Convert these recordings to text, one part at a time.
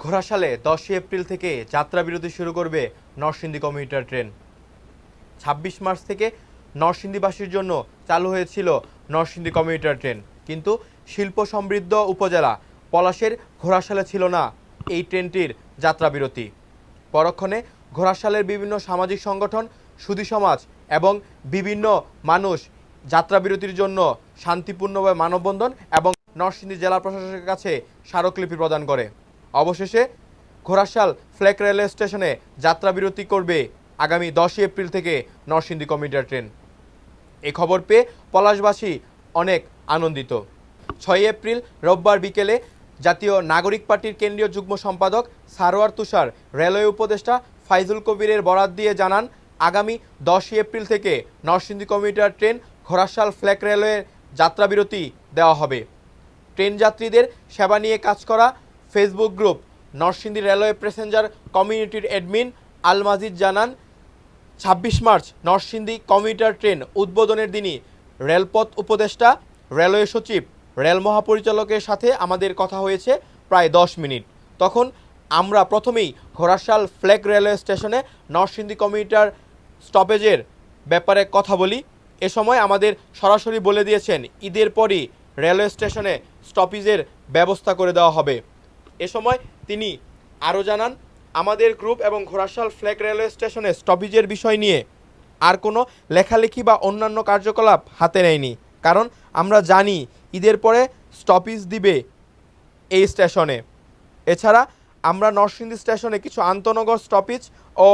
ঘোড়াশালে 10 April থেকে যাত্রাবিরতি শুরু করবে নরসিংদী কমিউটার ট্রেন। ২৬ মার্চ থেকে নরসিংদীবাসীর জন্য চালু হয়েছিল নরসিংদী কমিউটার ট্রেন, কিন্তু শিল্প সমৃদ্ধ উপজেলা পলাশের ঘোড়াশালে ছিল না এই ট্রেনটির যাত্রাবিরতি। পরক্ষণে ঘোড়াশালের বিভিন্ন সামাজিক সংগঠন, সুধী সমাজ এবং বিভিন্ন মানুষ যাত্রাবিরতির জন্য শান্তিপূর্ণভাবে মানববন্ধন এবং নরসিংদী জেলা প্রশাসকের কাছে স্মারকলিপি প্রদান করে। অবশেষে ঘোড়াশাল ফ্ল্যাগ রেলওয়ে স্টেশনে যাত্রাবিরতি করবে আগামী 10 এপ্রিল থেকে নরসিংদী কমিউটার ট্রেন। এই খবর পেয়ে পলাশবাসী অনেক আনন্দিত। 6 এপ্রিল রোববার বিকেলে জাতীয় নাগরিক পার্টির কেন্দ্রীয় যুগ্ম সম্পাদক সারোয়ার তুষার রেলওয়ে উপদেষ্টা ফাইজুল কবিরের বরাত দিয়ে জানান, আগামী 10 এপ্রিল থেকে Narsingdi commuter train Ghorashal flag railway যাত্রাবিরতি দেওয়া হবে। ট্রেন যাত্রীদের সেবা নিয়ে কাজ করা Facebook group Narsingdi railway passenger কমিউনিটির অ্যাডমিন আল মাজিদ জানান, 26 মার্চ নরসিংদী কমিউটার ট্রেন উদ্বোধনের দিনই রেলপথ উপদেষ্টা, রেলওয়ে সচিব, রেল মহাপরিচালকের সাথে আমাদের কথা হয়েছে প্রায় 10 মিনিট। তখন আমরা প্রথমেই ঘোড়াশাল ফ্ল্যাগ রেলওয়ে স্টেশনে নরসিংদী কমিউটার স্টপেজের ব্যাপারে কথা বলি। এ সময় আমাদের সরাসরি বলে দিয়েছেন ঈদের পরই রেলওয়ে স্টেশনে স্টপেজের ব্যবস্থা করে দেওয়া হবে। এ সময় তিনি আরও জানান, আমাদের গ্রুপ এবং ঘোড়াশাল ফ্ল্যাগ রেলওয়ে স্টেশনে স্টপেজের বিষয় নিয়ে আর কোনো লেখালেখি বা অন্যান্য কার্যকলাপ হাতে নেয়নি, কারণ আমরা জানি ঈদের পরে স্টপেজ দিবে এই স্টেশনে। এছাড়া আমরা নরসিংদী স্টেশনে কিছু আন্তনগর স্টপেজ ও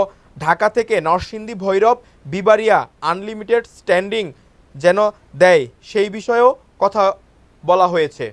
ঢাকা থেকে নরসিংদী ভৈরব বিবাড়িয়া আনলিমিটেড স্ট্যান্ডিং যেন দেয় সেই বিষয়েও কথা বলা হয়েছে।